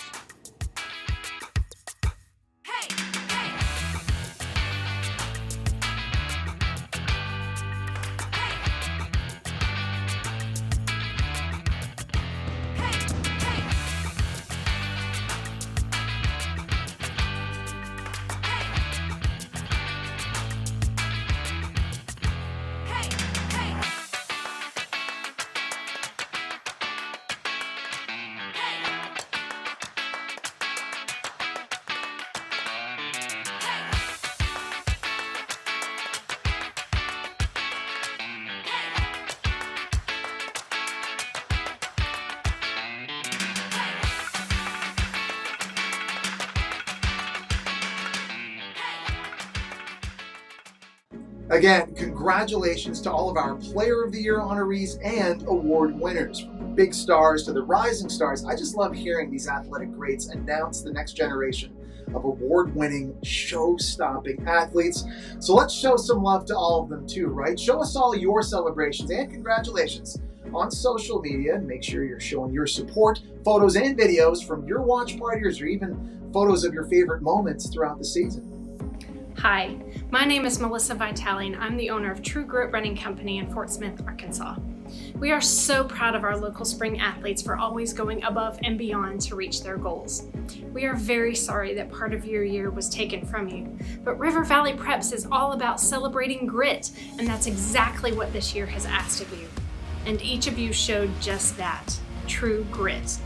Again, congratulations to all of our Player of the Year honorees and award winners. From the big stars to the rising stars, I just love hearing these athletic greats announce the next generation of award-winning, show-stopping athletes. So let's show some love to all of them too, right? Show us all your celebrations and congratulations on social media, and make sure you're showing your support, photos and videos from your watch parties, or even photos of your favorite moments throughout the season. Hi, my name is Melissa Vitale and I'm the owner of True Grit Running Company in Fort Smith, Arkansas. We are so proud of our local spring athletes for always going above and beyond to reach their goals. We are very sorry that part of your year was taken from you, but River Valley Preps is all about celebrating grit, and that's exactly what this year has asked of you. And each of you showed just that, true grit.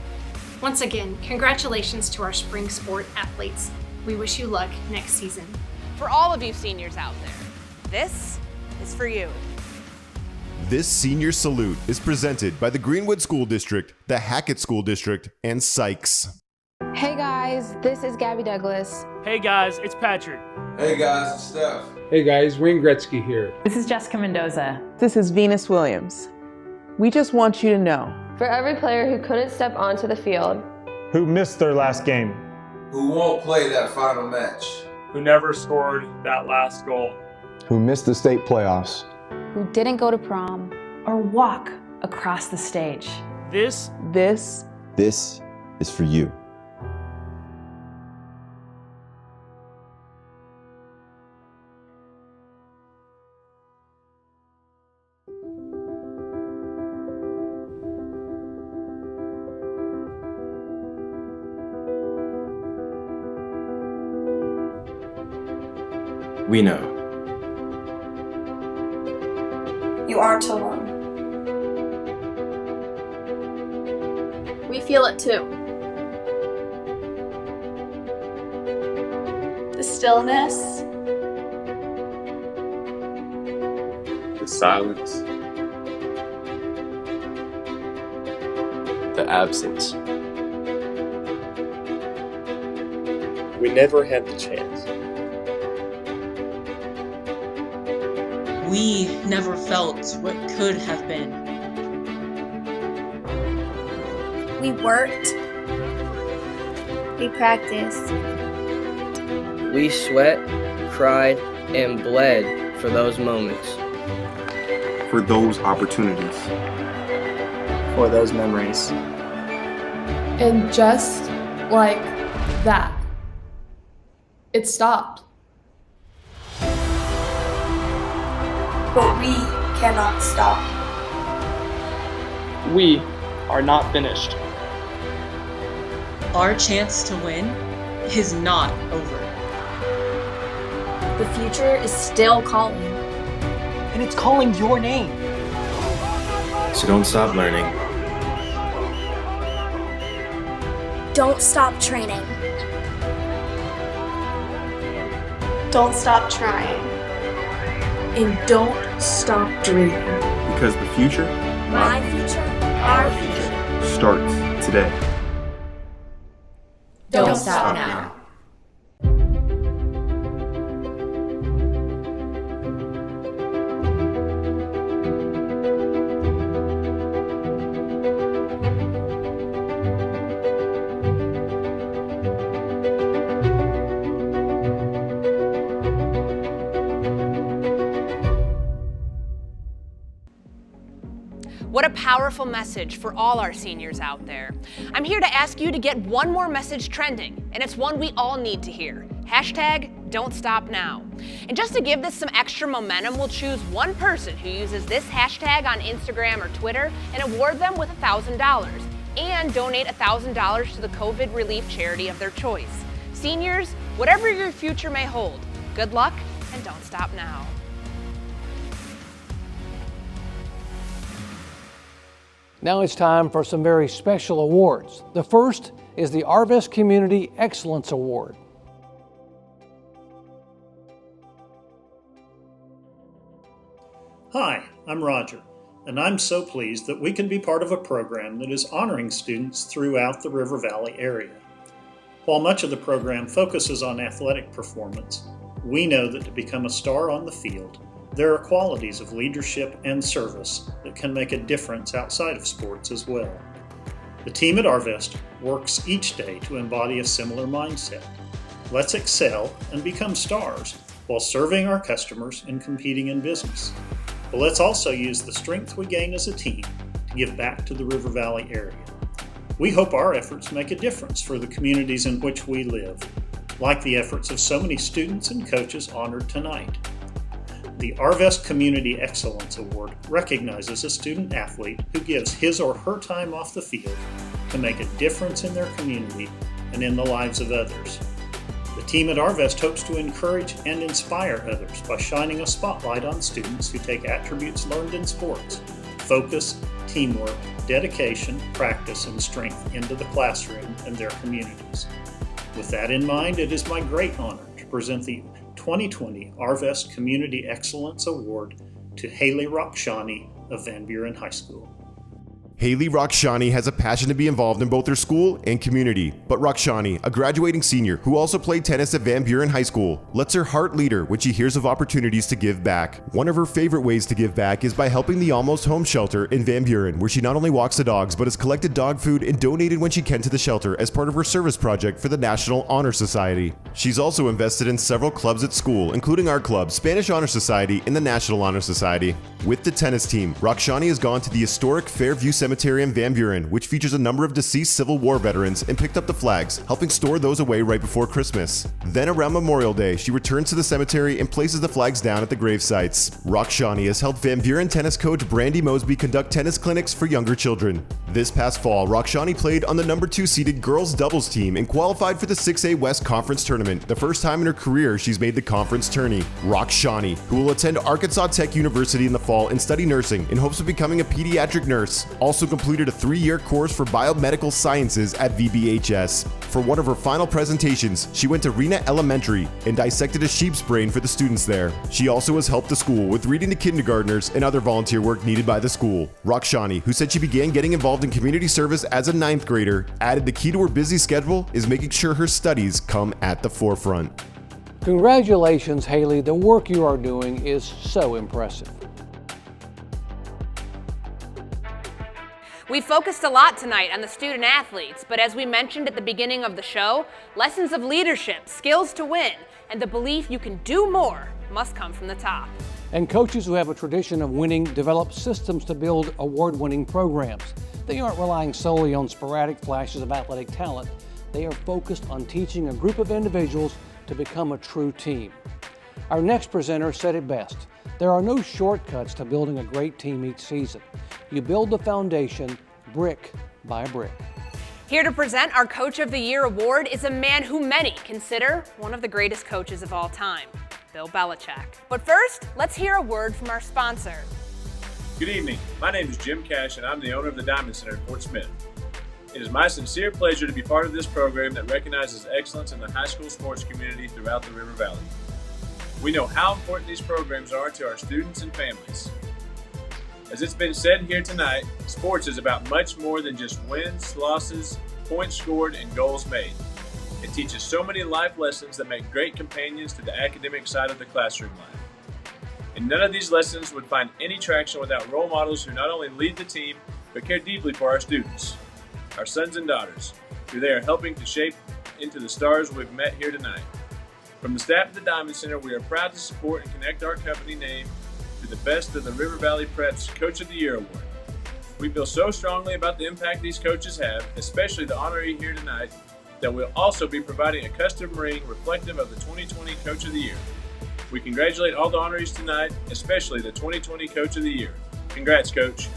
Once again, congratulations to our spring sport athletes. We wish you luck next season. For all of you seniors out there, this is for you. This senior salute is presented by the Greenwood School District, the Hackett School District, and Sykes. Hey guys, this is Gabby Douglas. Hey guys, it's Patrick. Hey guys, it's Steph. Hey guys, Wayne Gretzky here. This is Jessica Mendoza. This is Venus Williams. We just want you to know. For every player who couldn't step onto the field, who missed their last game, who won't play that final match, who never scored that last goal, who missed the state playoffs, who didn't go to prom or walk across the stage. This is for you. We know. You aren't alone. We feel it too. The stillness. The silence. The absence. We never had the chance. We never felt what could have been. We worked. We practiced. We sweat, cried, and bled for those moments. For those opportunities. For those memories. And just like that, it stopped. But we cannot stop. We are not finished. Our chance to win is not over. The future is still calling. And it's calling your name. So don't stop learning. Don't stop training. Don't stop trying. And don't stop dreaming. Because the future, My future, our future, starts today. Don't stop now. What a powerful message for all our seniors out there. I'm here to ask you to get one more message trending, and it's one we all need to hear. #Don'tStopNow. And just to give this some extra momentum, we'll choose one person who uses this hashtag on Instagram or Twitter and award them with $1,000 and donate $1,000 to the COVID relief charity of their choice. Seniors, whatever your future may hold, good luck and don't stop now. Now it's time for some very special awards. The first is the Arvest Community Excellence Award. Hi, I'm Roger, and I'm so pleased that we can be part of a program that is honoring students throughout the River Valley area. While much of the program focuses on athletic performance, we know that to become a star on the field, there are qualities of leadership and service that can make a difference outside of sports as well. The team at Arvest works each day to embody a similar mindset. Let's excel and become stars while serving our customers and competing in business. But let's also use the strength we gain as a team to give back to the River Valley area. We hope our efforts make a difference for the communities in which we live, like the efforts of so many students and coaches honored tonight. The Arvest Community Excellence Award recognizes a student athlete who gives his or her time off the field to make a difference in their community and in the lives of others. The team at Arvest hopes to encourage and inspire others by shining a spotlight on students who take attributes learned in sports, focus, teamwork, dedication, practice, and strength into the classroom and their communities. With that in mind, it is my great honor to present the 2020 Arvest Community Excellence Award to Haley Rakshani of Van Buren High School. Haley Rakshani has a passion to be involved in both her school and community. But Rakshani, a graduating senior who also played tennis at Van Buren High School, lets her heart lead her when she hears of opportunities to give back. One of her favorite ways to give back is by helping the Almost Home Shelter in Van Buren, where she not only walks the dogs, but has collected dog food and donated when she can to the shelter as part of her service project for the National Honor Society. She's also invested in several clubs at school, including our club, Spanish Honor Society, and the National Honor Society. With the tennis team, Rakshani has gone to the historic Fairview Cemetery in Van Buren, which features a number of deceased Civil War veterans, and picked up the flags, helping store those away right before Christmas. Then around Memorial Day, she returns to the cemetery and places the flags down at the grave sites. Rakshani has helped Van Buren tennis coach Brandy Mosby conduct tennis clinics for younger children. This past fall, Rakshani played on the number 2 seeded girls doubles team and qualified for the 6A West Conference Tournament, the first time in her career she's made the conference tourney. Rakshani, who will attend Arkansas Tech University in the fall and study nursing in hopes of becoming a pediatric nurse, also completed a 3-year course for biomedical sciences at VBHS. For one of her final presentations, she went to Rena Elementary and dissected a sheep's brain for the students there. She also has helped the school with reading to kindergartners and other volunteer work needed by the school. Rakshani, who said she began getting involved in community service as a 9th grader, added the key to her busy schedule is making sure her studies come at the forefront. Congratulations, Haley. The work you are doing is so impressive. We focused a lot tonight on the student athletes, but as we mentioned at the beginning of the show, lessons of leadership, skills to win, and the belief you can do more must come from the top. And coaches who have a tradition of winning develop systems to build award-winning programs. They aren't relying solely on sporadic flashes of athletic talent. They are focused on teaching a group of individuals to become a true team. Our next presenter said it best. There are no shortcuts to building a great team each season. You build the foundation brick by brick. Here to present our Coach of the Year award is a man who many consider one of the greatest coaches of all time, Bill Belichick. But first, let's hear a word from our sponsor. Good evening. My name is Jim Cash, and I'm the owner of the Diamond Center in Fort Smith. It is my sincere pleasure to be part of this program that recognizes excellence in the high school sports community throughout the River Valley. We know how important these programs are to our students and families. As it's been said here tonight, sports is about much more than just wins, losses, points scored, and goals made. It teaches so many life lessons that make great companions to the academic side of the classroom life. And none of these lessons would find any traction without role models who not only lead the team, but care deeply for our students, our sons and daughters, who they are helping to shape into the stars we've met here tonight. From the staff of the Diamond Center, we are proud to support and connect our company name to the best of the River Valley Prep's Coach of the Year Award. We feel so strongly about the impact these coaches have, especially the honoree here tonight, that we'll also be providing a custom ring reflective of the 2020 Coach of the Year. We congratulate all the honorees tonight, especially the 2020 Coach of the Year. Congrats, Coach.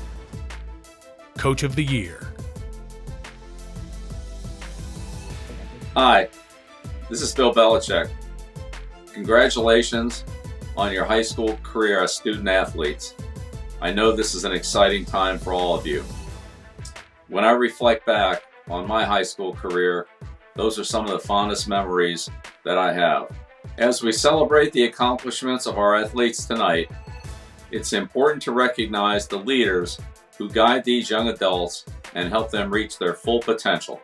Coach of the Year. Hi, this is Bill Belichick. Congratulations on your high school career as student athletes. I know this is an exciting time for all of you. When I reflect back on my high school career, those are some of the fondest memories that I have. As we celebrate the accomplishments of our athletes tonight, it's important to recognize the leaders who guide these young adults and help them reach their full potential.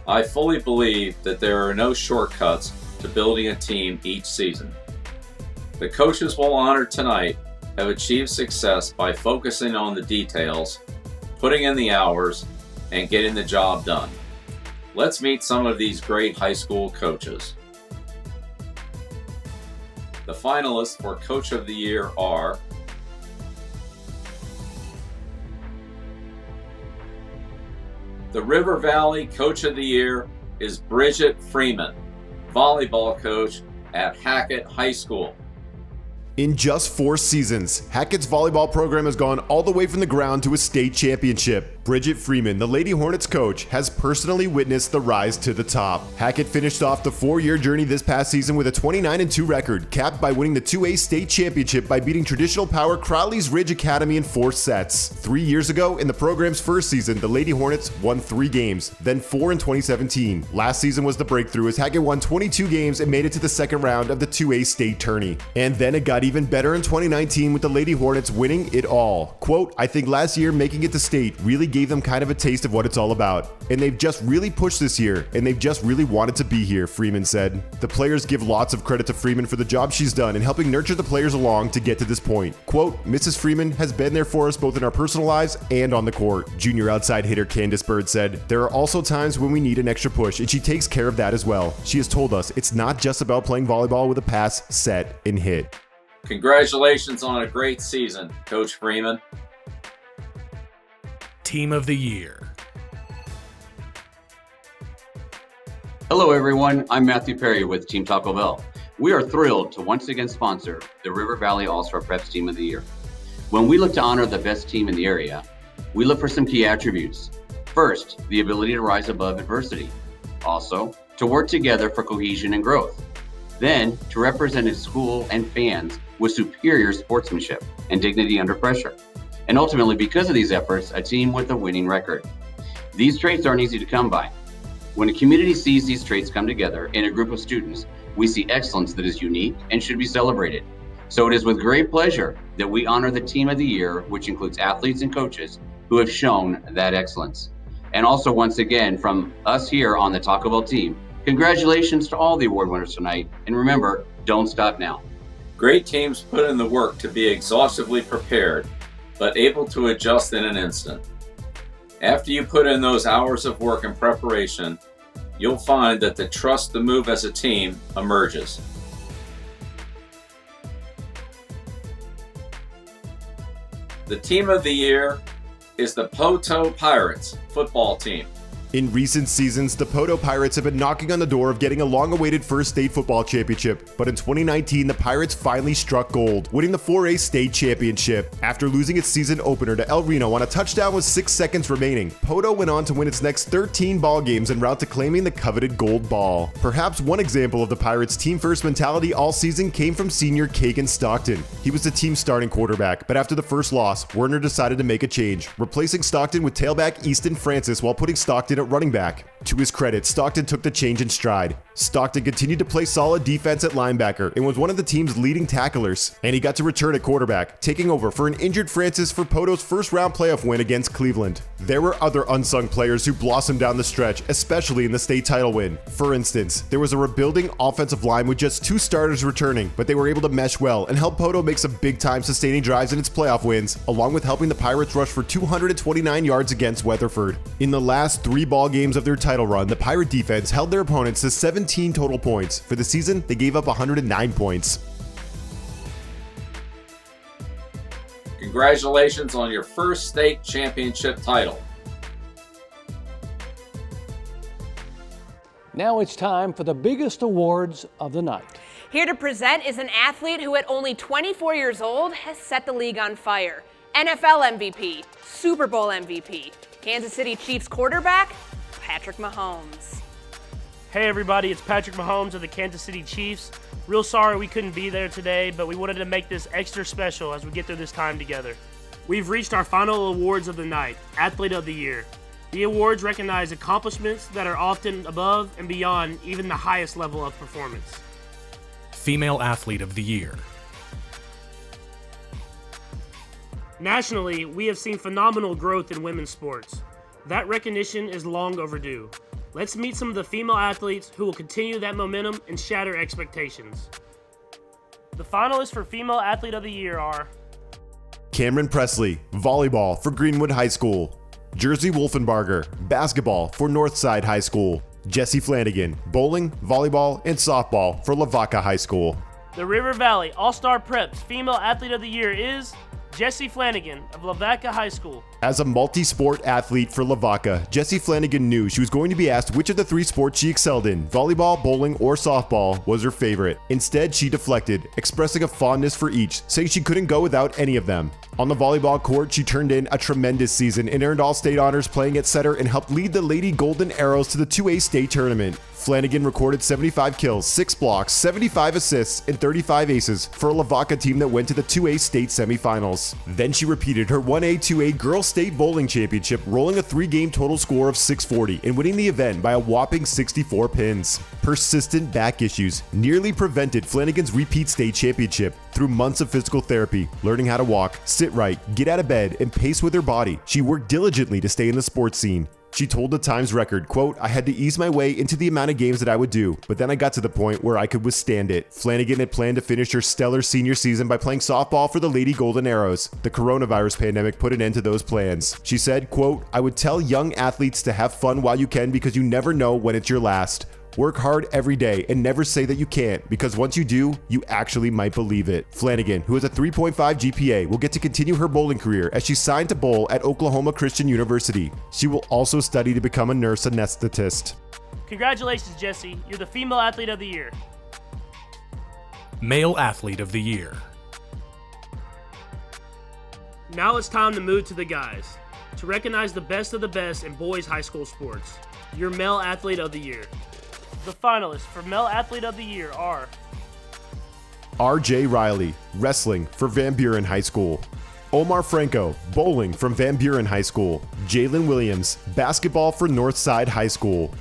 I fully believe that there are no shortcuts to building a team each season. The coaches we'll honor tonight have achieved success by focusing on the details, putting in the hours, and getting the job done. Let's meet some of these great high school coaches. The finalists for Coach of the Year are the River Valley Coach of the Year is Bridget Freeman, volleyball coach at Hackett High School. In just 4 seasons, Hackett's volleyball program has gone all the way from the ground to a state championship. Bridget Freeman, the Lady Hornets coach, has personally witnessed the rise to the top. Hackett finished off the 4-year journey this past season with a 29-2 record, capped by winning the 2A state championship by beating traditional power Crowley's Ridge Academy in 4 sets. 3 years ago, in the program's first season, the Lady Hornets won 3 games, then 4 in 2017. Last season was the breakthrough as Hackett won 22 games and made it to the second round of the 2A state tourney. And then it got even better in 2019 with the Lady Hornets winning it all. Quote, I think last year making it to state really gave them kind of a taste of what it's all about. And they've just really pushed this year, and they've just really wanted to be here, Freeman said. The players give lots of credit to Freeman for the job she's done in helping nurture the players along to get to this point. Quote, Mrs. Freeman has been there for us both in our personal lives and on the court. Junior outside hitter Candace Bird said, there are also times when we need an extra push, and she takes care of that as well. She has told us it's not just about playing volleyball with a pass, set, and hit. Congratulations on a great season, Coach Freeman. Team of the Year. Hello everyone, I'm Matthew Perry with Team Taco Bell. We are thrilled to once again sponsor the River Valley All-Star Preps Team of the Year. When we look to honor the best team in the area, we look for some key attributes. First, the ability to rise above adversity. Also, to work together for cohesion and growth. Then, to represent a school and fans with superior sportsmanship and dignity under pressure. And ultimately, because of these efforts, a team with a winning record. These traits aren't easy to come by. When a community sees these traits come together in a group of students, we see excellence that is unique and should be celebrated. So it is with great pleasure that we honor the Team of the Year, which includes athletes and coaches who have shown that excellence. And also, once again, from us here on the Taco Bell team, congratulations to all the award winners tonight. And remember, don't stop now. Great teams put in the work to be exhaustively prepared, but able to adjust in an instant. After you put in those hours of work and preparation, you'll find that the trust to move as a team emerges. The Team of the Year is the Poto Pirates football team. In recent seasons, the Poto Pirates have been knocking on the door of getting a long-awaited first state football championship, but in 2019, the Pirates finally struck gold, winning the 4A state championship. After losing its season opener to El Reno on a touchdown with 6 seconds remaining, Poto went on to win its next 13 ball games en route to claiming the coveted gold ball. Perhaps one example of the Pirates' team-first mentality all season came from senior Kagan Stockton. He was the team's starting quarterback, but after the first loss, Werner decided to make a change, replacing Stockton with tailback Easton Francis while putting Stockton at running back. To his credit, Stockton took the change in stride. Stockton continued to play solid defense at linebacker and was one of the team's leading tacklers, and he got to return at quarterback, taking over for an injured Francis for Poto's first-round playoff win against Cleveland. There were other unsung players who blossomed down the stretch, especially in the state title win. For instance, there was a rebuilding offensive line with just 2 starters returning, but they were able to mesh well and help Poto make some big-time sustaining drives in its playoff wins, along with helping the Pirates rush for 229 yards against Weatherford. In the last 3 ball games of their title run, the Pirate defense held their opponents to 17 total points. For the season, they gave up 109 points. Congratulations on your first state championship title. Now it's time for the biggest awards of the night. Here to present is an athlete who at only 24 years old has set the league on fire. NFL MVP, Super Bowl MVP, Kansas City Chiefs quarterback, Patrick Mahomes. Hey everybody, it's Patrick Mahomes of the Kansas City Chiefs. Real sorry we couldn't be there today, but we wanted to make this extra special as we get through this time together. We've reached our final awards of the night, Athlete of the Year. The awards recognize accomplishments that are often above and beyond even the highest level of performance. Female Athlete of the Year. Nationally, we have seen phenomenal growth in women's sports. That recognition is long overdue. Let's meet some of the female athletes who will continue that momentum and shatter expectations. The finalists for Female Athlete of the Year are Cameron Presley, volleyball for Greenwood High School. Jersey Wolfenbarger, basketball for Northside High School. Jessie Flanagan, bowling, volleyball, and softball for Lavaca High School. The River Valley All-Star Preps Female Athlete of the Year is Jessie Flanagan of Lavaca High School. As a multi-sport athlete for Lavaca, Jessie Flanagan knew she was going to be asked which of the 3 sports she excelled in, volleyball, bowling, or softball, was her favorite. Instead, she deflected, expressing a fondness for each, saying she couldn't go without any of them. On the volleyball court, she turned in a tremendous season and earned all-state honors playing at setter and helped lead the Lady Golden Arrows to the 2A state tournament. Flanagan recorded 75 kills, 6 blocks, 75 assists, and 35 aces for a Lavaca team that went to the 2A state semifinals. Then she repeated her 1A, 2A girls state bowling championship, rolling a 3-game total score of 640 and winning the event by a whopping 64 pins. Persistent back issues nearly prevented Flanagan's repeat state championship. Through months of physical therapy, learning how to walk, sit right, get out of bed, and pace with her body, she worked diligently to stay in the sports scene. She told the Times Record, quote, "I had to ease my way into the amount of games that I would do, but then I got to the point where I could withstand it." Flanagan had planned to finish her stellar senior season by playing softball for the Lady Golden Arrows. The coronavirus pandemic put an end to those plans. She said, quote, "I would tell young athletes to have fun while you can because you never know when it's your last. Work hard every day and never say that you can't, because once you do, you actually might believe it." Flanagan, who has a 3.5 GPA, will get to continue her bowling career as she's signed to bowl at Oklahoma Christian University. She will also study to become a nurse anesthetist. Congratulations, Jessie. You're the Female Athlete of the Year. Male Athlete of the Year. Now it's time to move to the guys. To recognize the best of the best in boys high school sports. Your Male Athlete of the Year. The finalists for Male Athlete of the Year are R.J. Riley, wrestling for Van Buren High School. Omar Franco, bowling from Van Buren High School. Jalen Williams, basketball for Northside High School.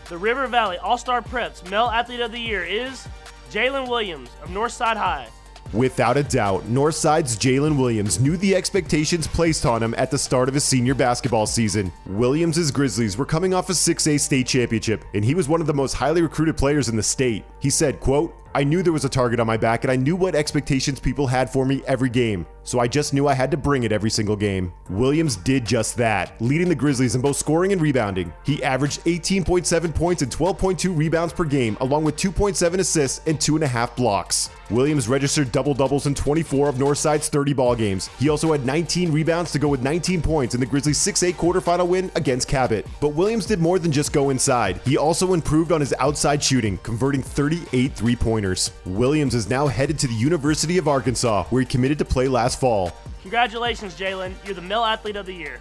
The River Valley All-Star Preps Male Athlete of the Year is Jalen Williams of Northside High. Without a doubt, Northside's Jalen Williams knew the expectations placed on him at the start of his senior basketball season. Williams' Grizzlies were coming off a 6A state championship, and he was one of the most highly recruited players in the state. He said, quote, I knew there was a target on my back, and I knew what expectations people had for me every game, so I just knew I had to bring it every single game. Williams did just that, leading the Grizzlies in both scoring and rebounding. He averaged 18.7 points and 12.2 rebounds per game, along with 2.7 assists and 2.5 blocks. Williams registered double-doubles in 24 of Northside's 30 ball games. He also had 19 rebounds to go with 19 points in the Grizzlies' 6-8 quarterfinal win against Cabot. But Williams did more than just go inside. He also improved on his outside shooting, converting 38 three-pointers. Williams is now headed to the University of Arkansas, where he committed to play last fall. Congratulations, Jalen. You're the Male Athlete of the Year.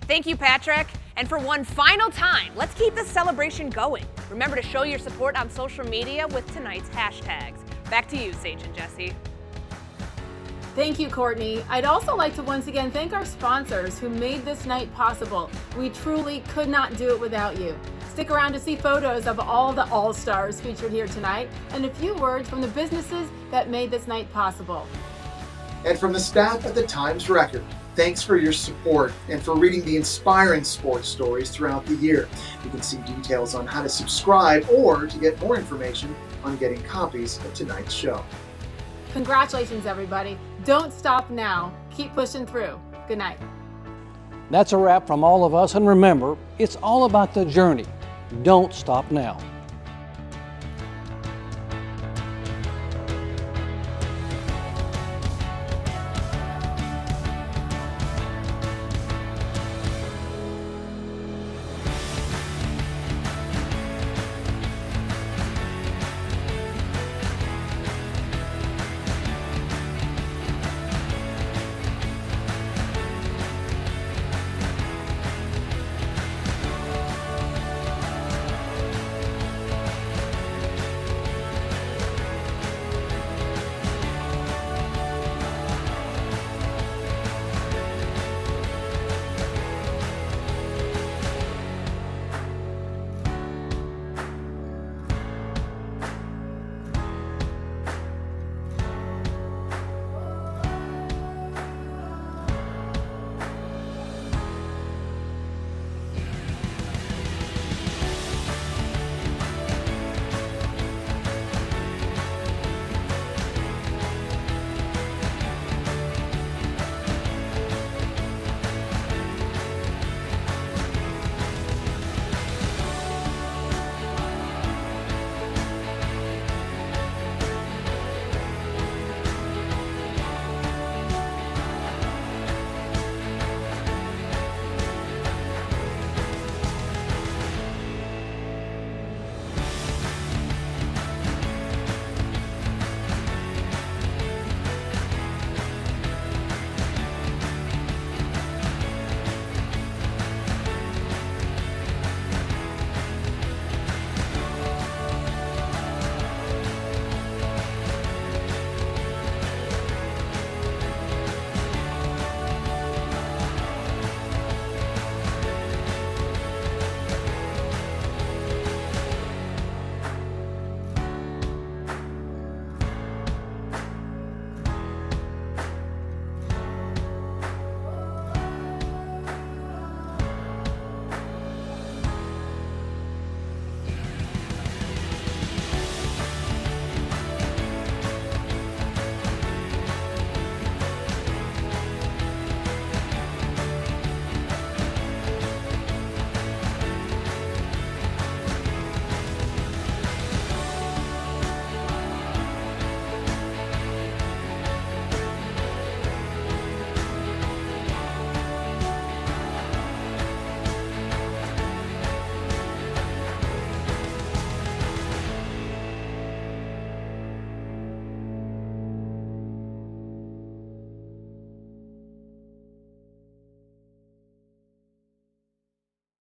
Thank you, Patrick. And for one final time, let's keep this celebration going. Remember to show your support on social media with tonight's hashtags. Back to you, Sage and Jesse. Thank you, Courtney. I'd also like to once again thank our sponsors who made this night possible. We truly could not do it without you. Stick around to see photos of all the All-Stars featured here tonight and a few words from the businesses that made this night possible. And from the staff at the Times-Record, thanks for your support and for reading the inspiring sports stories throughout the year. You can see details on how to subscribe or to get more information on getting copies of tonight's show. Congratulations, everybody. Don't stop now. Keep pushing through. Good night. That's a wrap from all of us, and remember, it's all about the journey. Don't stop now.